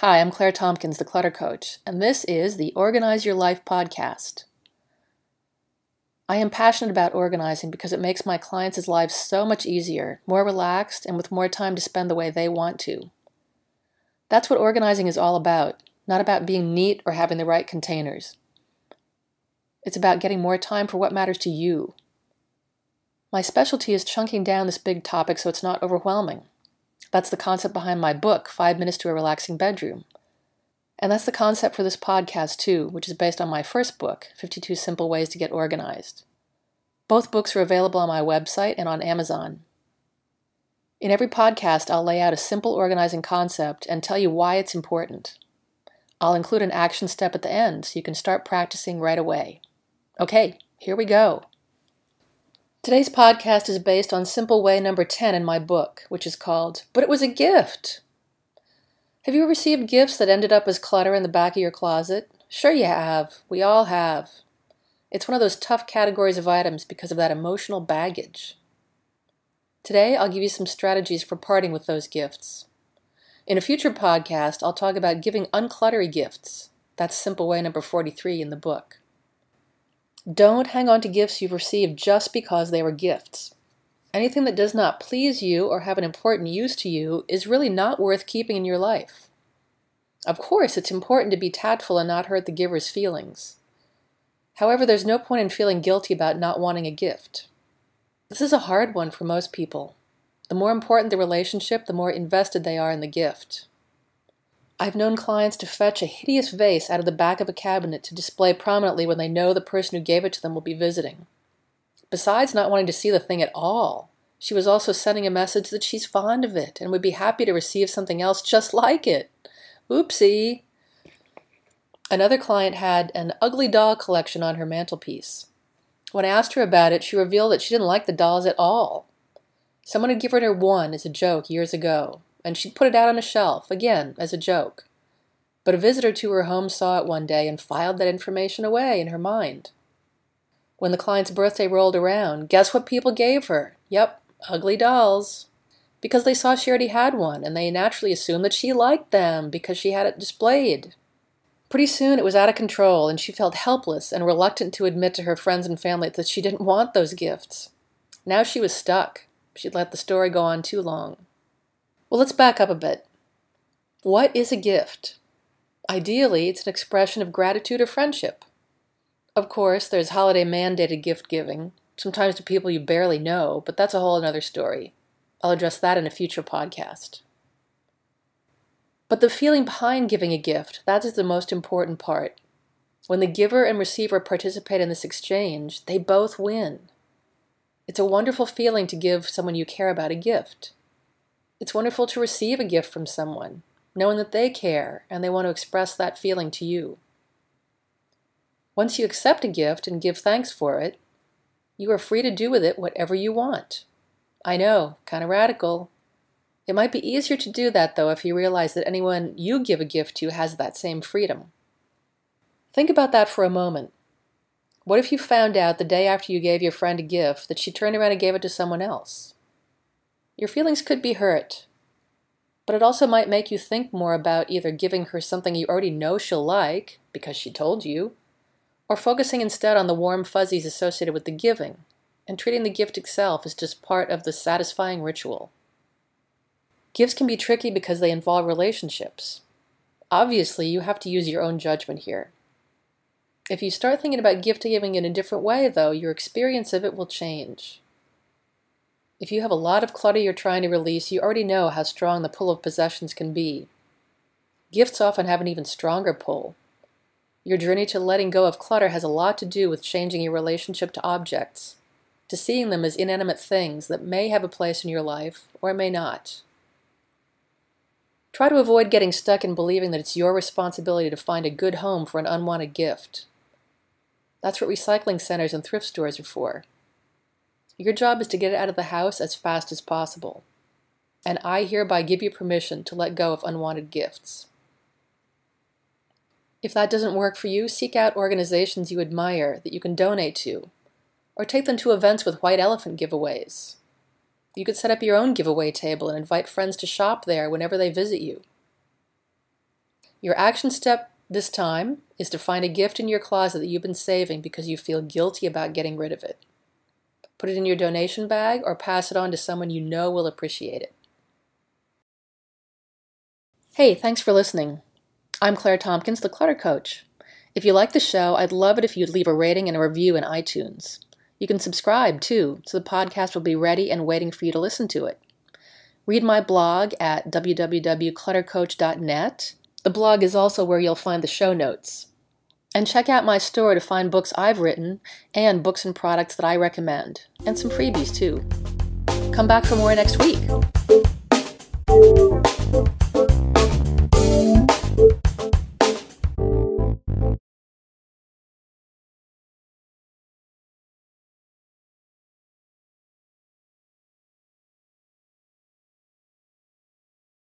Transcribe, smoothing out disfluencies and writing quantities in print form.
Hi, I'm Claire Tompkins, the Clutter Coach, and this is the Organize Your Life podcast. I am passionate about organizing because it makes my clients' lives so much easier, more relaxed, and with more time to spend the way they want to. That's what organizing is all about, not about being neat or having the right containers. It's about getting more time for what matters to you. My specialty is chunking down this big topic so it's not overwhelming. That's the concept behind my book, 5 Minutes to a Relaxing Bedroom. And that's the concept for this podcast too, which is based on my first book, 52 Simple Ways to Get Organized. Both books are available on my website and on Amazon. In every podcast, I'll lay out a simple organizing concept and tell you why it's important. I'll include an action step at the end so you can start practicing right away. Okay, here we go. Today's podcast is based on simple way number 10 in my book, which is called, But It Was a Gift. Have you received gifts that ended up as clutter in the back of your closet? Sure you have. We all have. It's one of those tough categories of items because of that emotional baggage. Today, I'll give you some strategies for parting with those gifts. In a future podcast, I'll talk about giving uncluttery gifts. That's simple way number 43 in the book. Don't hang on to gifts you've received just because they were gifts. Anything that does not please you or have an important use to you is really not worth keeping in your life. Of course, it's important to be tactful and not hurt the giver's feelings. However, there's no point in feeling guilty about not wanting a gift. This is a hard one for most people. The more important the relationship, the more invested they are in the gift. I've known clients to fetch a hideous vase out of the back of a cabinet to display prominently when they know the person who gave it to them will be visiting. Besides not wanting to see the thing at all, she was also sending a message that she's fond of it and would be happy to receive something else just like it. Oopsie! Another client had an ugly doll collection on her mantelpiece. When I asked her about it, she revealed that she didn't like the dolls at all. Someone had given her one as a joke years ago, and she'd put it out on a shelf, again, as a joke. But a visitor to her home saw it one day and filed that information away in her mind. When the client's birthday rolled around, guess what people gave her? Yep, ugly dolls. Because they saw she already had one, and they naturally assumed that she liked them because she had it displayed. Pretty soon it was out of control, and she felt helpless and reluctant to admit to her friends and family that she didn't want those gifts. Now she was stuck. She'd let the story go on too long. Well, let's back up a bit. What is a gift? Ideally, it's an expression of gratitude or friendship. Of course, there's holiday-mandated gift-giving, sometimes to people you barely know, but that's a whole other story. I'll address that in a future podcast. But the feeling behind giving a gift, that is the most important part. When the giver and receiver participate in this exchange, they both win. It's a wonderful feeling to give someone you care about a gift. It's wonderful to receive a gift from someone, knowing that they care and they want to express that feeling to you. Once you accept a gift and give thanks for it, you are free to do with it whatever you want. I know, kind of radical. It might be easier to do that, though, if you realize that anyone you give a gift to has that same freedom. Think about that for a moment. What if you found out the day after you gave your friend a gift that she turned around and gave it to someone else? Your feelings could be hurt, but it also might make you think more about either giving her something you already know she'll like, because she told you, or focusing instead on the warm fuzzies associated with the giving, and treating the gift itself as just part of the satisfying ritual. Gifts can be tricky because they involve relationships. Obviously, you have to use your own judgment here. If you start thinking about gift giving in a different way, though, your experience of it will change. If you have a lot of clutter you're trying to release, you already know how strong the pull of possessions can be. Gifts often have an even stronger pull. Your journey to letting go of clutter has a lot to do with changing your relationship to objects, to seeing them as inanimate things that may have a place in your life or may not. Try to avoid getting stuck in believing that it's your responsibility to find a good home for an unwanted gift. That's what recycling centers and thrift stores are for. Your job is to get it out of the house as fast as possible. And I hereby give you permission to let go of unwanted gifts. If that doesn't work for you, seek out organizations you admire that you can donate to, or take them to events with white elephant giveaways. You could set up your own giveaway table and invite friends to shop there whenever they visit you. Your action step this time is to find a gift in your closet that you've been saving because you feel guilty about getting rid of it. Put it in your donation bag or pass it on to someone you know will appreciate it. Hey, thanks for listening. I'm Claire Tompkins, the Clutter Coach. If you like the show, I'd love it if you'd leave a rating and a review in iTunes. You can subscribe, too, so the podcast will be ready and waiting for you to listen to it. Read my blog at www.cluttercoach.net. The blog is also where you'll find the show notes. And check out my store to find books I've written and books and products that I recommend, and some freebies, too. Come back for more next week.